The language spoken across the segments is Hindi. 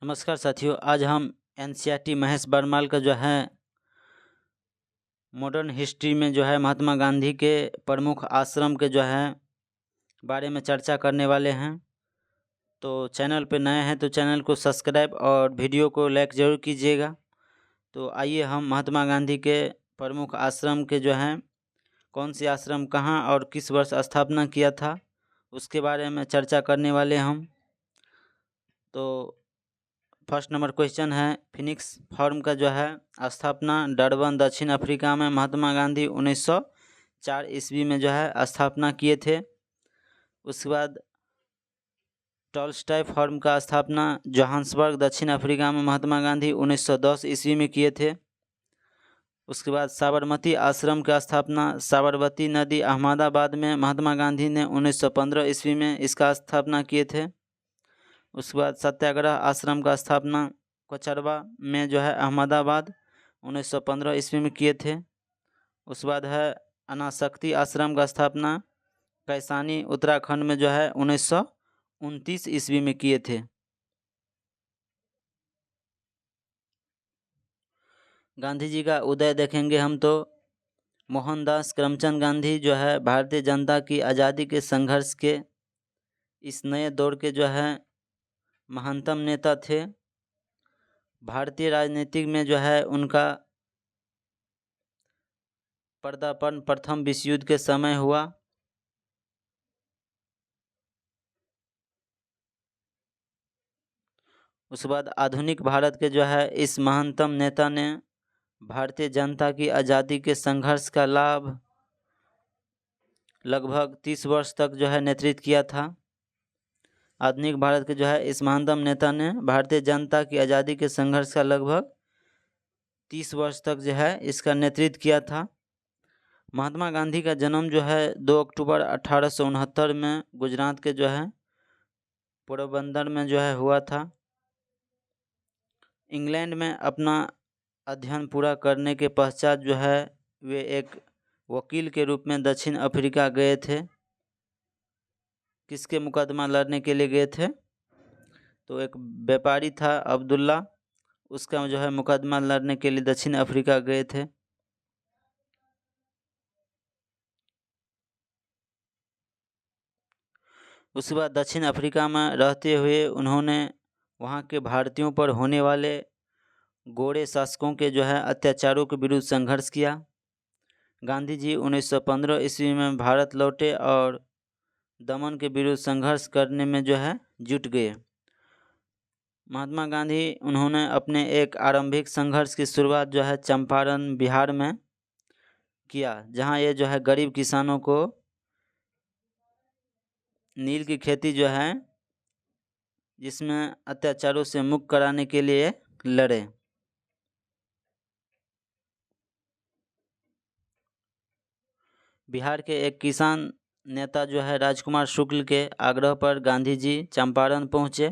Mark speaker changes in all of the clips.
Speaker 1: नमस्कार साथियों, आज हम एनसीईआरटी महेश बरमाल का जो है मॉडर्न हिस्ट्री में जो है महात्मा गांधी के प्रमुख आश्रम के जो है बारे में चर्चा करने वाले हैं। तो चैनल पे नए हैं तो चैनल को सब्सक्राइब और वीडियो को लाइक ज़रूर कीजिएगा। तो आइए हम महात्मा गांधी के प्रमुख आश्रम के जो हैं कौन सी आश्रम कहाँ और किस वर्ष स्थापना किया था उसके बारे में चर्चा करने वाले हम। तो फर्स्ट नंबर क्वेश्चन है, फिनिक्स फॉर्म का जो है स्थापना डरबन दक्षिण अफ्रीका में महात्मा गांधी 1904 ईस्वी में जो है स्थापना किए थे। उसके बाद टॉल्स्टॉय फॉर्म का स्थापना जोहान्सबर्ग दक्षिण अफ्रीका में महात्मा गांधी 1910 ईस्वी में किए थे। उसके बाद साबरमती आश्रम का स्थापना साबरमती नदी अहमदाबाद में महात्मा गांधी ने 1915 ईस्वी में इसका स्थापना किए थे। उसके बाद सत्याग्रह आश्रम का स्थापना कोचरबा में जो है अहमदाबाद 1915 ईस्वी में किए थे। उसके बाद है अनासक्ति आश्रम का स्थापना कैसानी उत्तराखंड में जो है 1929 ईस्वी में किए थे। गांधी जी का उदय देखेंगे हम तो मोहनदास करमचंद गांधी जो है भारतीय जनता की आज़ादी के संघर्ष के इस नए दौर के जो है महानतम नेता थे। भारतीय राजनीति में जो है उनका पदार्पण प्रथम विश्व युद्ध के समय हुआ। उसके बाद आधुनिक भारत के जो है इस महानतम नेता ने भारतीय जनता की आज़ादी के संघर्ष का लाभ लगभग 30 वर्ष तक जो है नेतृत्व किया था। आधुनिक भारत के जो है इस महानतम नेता ने भारतीय जनता की आज़ादी के संघर्ष का लगभग 30 वर्ष तक जो है इसका नेतृत्व किया था। महात्मा गांधी का जन्म जो है 2 अक्टूबर 1869 में गुजरात के जो है पोरबंदर में जो है हुआ था। इंग्लैंड में अपना अध्ययन पूरा करने के पश्चात जो है वे एक वकील के रूप में दक्षिण अफ्रीका गए थे। किसके मुकदमा लड़ने के लिए गए थे? तो एक व्यापारी था अब्दुल्ला, उसका जो है मुकदमा लड़ने के लिए दक्षिण अफ्रीका गए थे। उसके बाद दक्षिण अफ्रीका में रहते हुए उन्होंने वहाँ के भारतीयों पर होने वाले गोरे शासकों के जो है अत्याचारों के विरुद्ध संघर्ष किया। गांधी जी 1915 ईस्वी में भारत लौटे और दमन के विरुद्ध संघर्ष करने में जो है जुट गए। महात्मा गांधी उन्होंने अपने एक आरंभिक संघर्ष की शुरुआत जो है चंपारण बिहार में किया, जहां ये जो है गरीब किसानों को नील की खेती जो है जिसमें अत्याचारों से मुक्त कराने के लिए लड़े। बिहार के एक किसान नेता जो है राजकुमार शुक्ल के आग्रह पर गांधी जी चंपारण पहुँचे।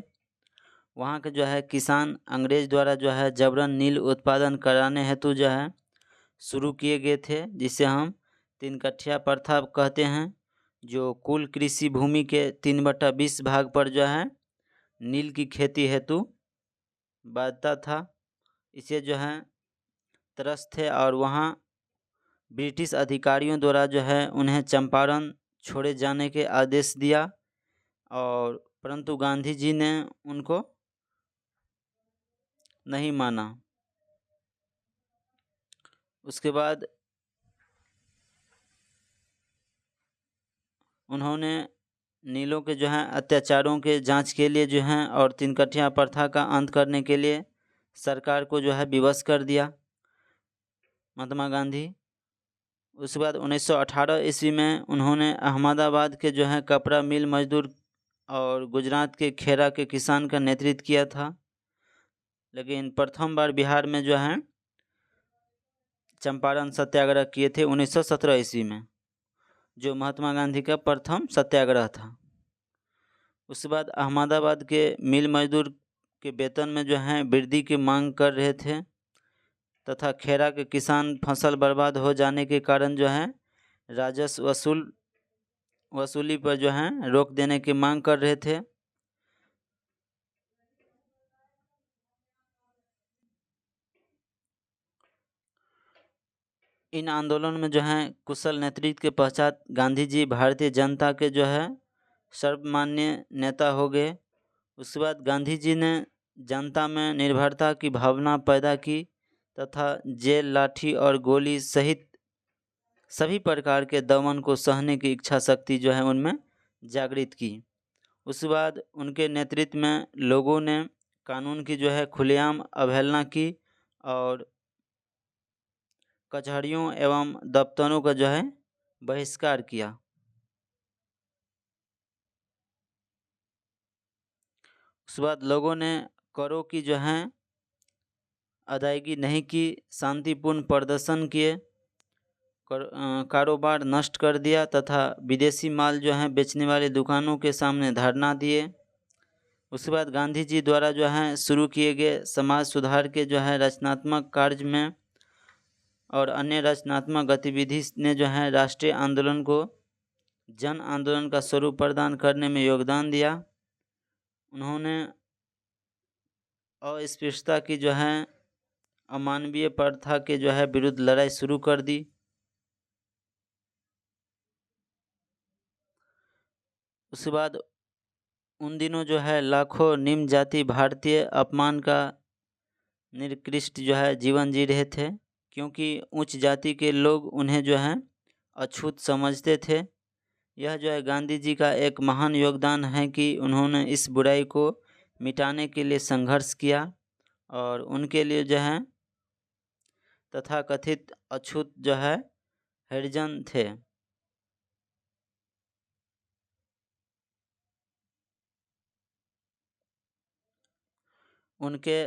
Speaker 1: वहाँ के जो है किसान अंग्रेज द्वारा जो है जबरन नील उत्पादन कराने हेतु जो है शुरू किए गए थे, जिसे हम 3 कट्ठा प्रथा कहते हैं, जो कुल कृषि भूमि के 3/20 भाग पर जो है नील की खेती हेतु बांटता था। इसे जो है त्रस्त थे और वहाँ ब्रिटिश अधिकारियों द्वारा जो है उन्हें चंपारण छोड़े जाने के आदेश दिया, और परंतु गांधी जी ने उनको नहीं माना। उसके बाद उन्होंने नीलों के जो हैं अत्याचारों के जांच के लिए जो हैं और 3 कट्ठा प्रथा का अंत करने के लिए सरकार को जो है विवश कर दिया महात्मा गांधी। उसके बाद 1918 ईस्वी में उन्होंने अहमदाबाद के जो है कपड़ा मिल मजदूर और गुजरात के खेरा के किसान का नेतृत्व किया था। लेकिन प्रथम बार बिहार में जो है चंपारण सत्याग्रह किए थे 1917 ईस्वी में, जो महात्मा गांधी का प्रथम सत्याग्रह था। उसके बाद अहमदाबाद के मिल मजदूर के वेतन में जो है वृद्धि की मांग कर रहे थे तथा खेरा के किसान फसल बर्बाद हो जाने के कारण जो है राजस्व वसूली पर जो है रोक देने की मांग कर रहे थे। इन आंदोलन में जो है कुशल नेतृत्व के पश्चात गांधी जी भारतीय जनता के जो है सर्वमान्य नेता हो गए। उसके बाद गांधी जी ने जनता में निर्भरता की भावना पैदा की तथा जेल, लाठी और गोली सहित सभी प्रकार के दमन को सहने की इच्छा शक्ति जो है उनमें जागृत की। उसके बाद उनके नेतृत्व में लोगों ने कानून की जो है खुलेआम अवहेलना की और कचहरियों एवं दफ्तरों का जो है बहिष्कार किया। उसके बाद लोगों ने करों की जो है अदायगी नहीं की, शांतिपूर्ण प्रदर्शन किए, कारोबार नष्ट कर दिया तथा विदेशी माल जो है बेचने वाली दुकानों के सामने धरना दिए। उसके बाद गांधी जी द्वारा जो है शुरू किए गए समाज सुधार के जो है रचनात्मक कार्य में और अन्य रचनात्मक गतिविधि ने जो है राष्ट्रीय आंदोलन को जन आंदोलन का स्वरूप प्रदान करने में योगदान दिया। उन्होंने अस्पृश्यता की जो है अमानवीय प्रथा के जो है विरुद्ध लड़ाई शुरू कर दी। उसके बाद उन दिनों जो है लाखों निम्न जाति भारतीय अपमान का निकृष्ट जो है जीवन जी रहे थे, क्योंकि उच्च जाति के लोग उन्हें जो है अछूत समझते थे। यह जो है गांधी जी का एक महान योगदान है कि उन्होंने इस बुराई को मिटाने के लिए संघर्ष किया और उनके लिए जो है तथाकथित अछूत जो है हरिजन थे। उनके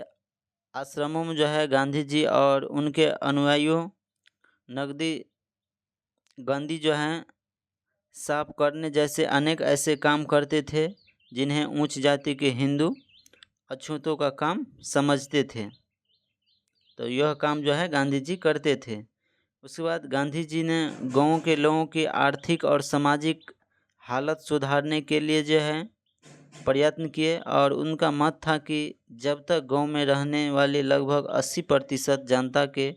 Speaker 1: आश्रमों में जो है गांधी जी और उनके अनुयायियों नकदी गंदी जो है साफ करने जैसे अनेक ऐसे काम करते थे जिन्हें उच्च जाति के हिंदू अछूतों का काम समझते थे। तो यह काम जो है गांधी जी करते थे। उसके बाद गांधी जी ने गाँव के लोगों की आर्थिक और सामाजिक हालत सुधारने के लिए जो है प्रयत्न किए और उनका मत था कि जब तक गांव में रहने वाले लगभग 80% जनता के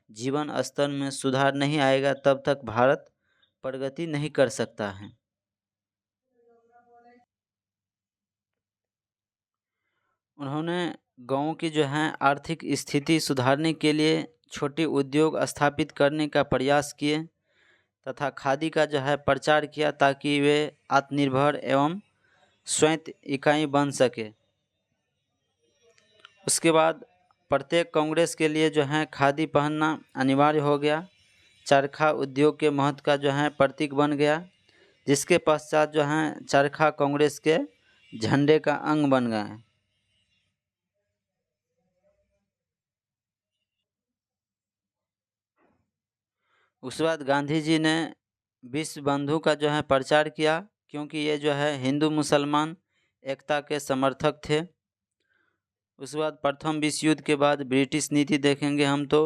Speaker 1: जीवन स्तर में सुधार नहीं आएगा तब तक भारत प्रगति नहीं कर सकता है। उन्होंने गांव की जो है आर्थिक स्थिति सुधारने के लिए छोटे उद्योग स्थापित करने का प्रयास किए तथा खादी का जो है प्रचार किया ताकि वे आत्मनिर्भर एवं स्वयं इकाई बन सके। उसके बाद प्रत्येक कांग्रेस के लिए जो है खादी पहनना अनिवार्य हो गया। चरखा उद्योग के महत्व का जो है प्रतीक बन गया, जिसके पश्चात जो है चरखा कांग्रेस के झंडे का अंग बन गए। उसके बाद गांधी जी ने विश्व बंधु का जो है प्रचार किया, क्योंकि ये जो है हिंदू मुसलमान एकता के समर्थक थे। उसके बाद प्रथम विश्व युद्ध के बाद ब्रिटिश नीति देखेंगे हम तो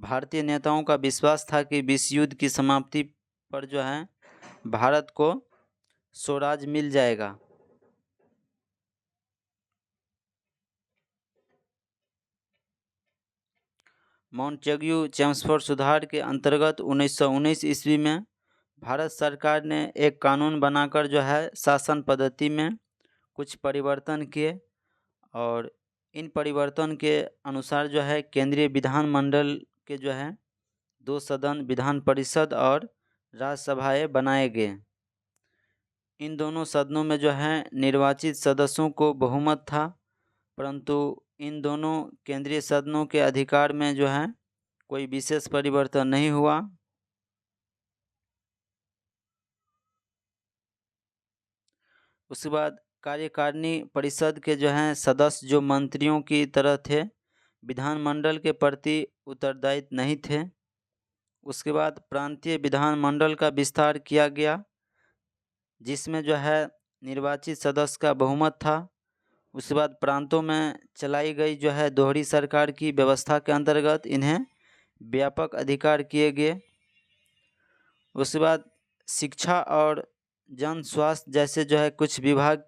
Speaker 1: भारतीय नेताओं का विश्वास था कि विश्व युद्ध की समाप्ति पर जो है भारत को स्वराज मिल जाएगा। मॉन्टेग्यू चेम्सफोर्ड सुधार के अंतर्गत 1919 ईस्वी में भारत सरकार ने एक कानून बनाकर जो है शासन पद्धति में कुछ परिवर्तन किए और इन परिवर्तन के अनुसार जो है केंद्रीय विधानमंडल के जो है 2 सदन विधान परिषद और राज्यसभाएं बनाए गए। इन दोनों सदनों में जो है निर्वाचित सदस्यों को बहुमत था, परंतु इन दोनों केंद्रीय सदनों के अधिकार में जो है कोई विशेष परिवर्तन नहीं हुआ। उसके बाद कार्यकारिणी परिषद के जो हैं सदस्य जो मंत्रियों की तरह थे, विधानमंडल के प्रति उत्तरदायित्व नहीं थे। उसके बाद प्रांतीय विधानमंडल का विस्तार किया गया, जिसमें जो है निर्वाचित सदस्य का बहुमत था। उसके बाद प्रांतों में चलाई गई जो है दोहरी सरकार की व्यवस्था के अंतर्गत इन्हें व्यापक अधिकार किए गए। उसके बाद शिक्षा और जन स्वास्थ्य जैसे जो है कुछ विभाग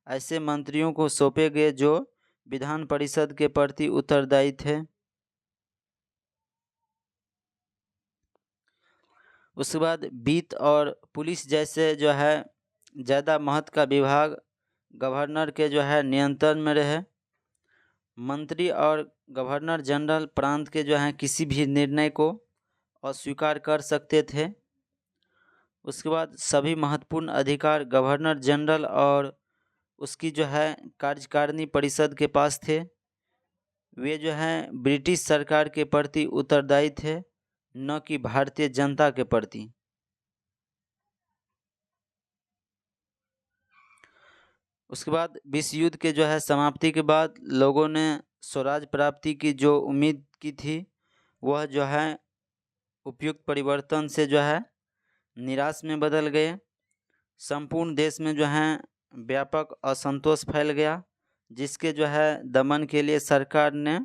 Speaker 1: ऐसे मंत्रियों को सौंपे गए जो विधान परिषद के प्रति उत्तरदायी थे। उसके बाद वित्त और पुलिस जैसे जो है ज़्यादा महत्व का विभाग गवर्नर के जो है नियंत्रण में रहे। मंत्री और गवर्नर जनरल प्रांत के जो हैं किसी भी निर्णय को अस्वीकार कर सकते थे। उसके बाद सभी महत्वपूर्ण अधिकार गवर्नर जनरल और उसकी जो है कार्यकारिणी परिषद के पास थे। वे जो हैं ब्रिटिश सरकार के प्रति उत्तरदायी थे, न कि भारतीय जनता के प्रति। उसके बाद विश्व युद्ध के जो है समाप्ति के बाद लोगों ने स्वराज प्राप्ति की जो उम्मीद की थी वह जो है उपयुक्त परिवर्तन से जो है निराश में बदल गए। संपूर्ण देश में जो है व्यापक असंतोष फैल गया, जिसके जो है दमन के लिए सरकार ने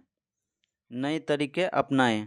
Speaker 1: नए तरीके अपनाए।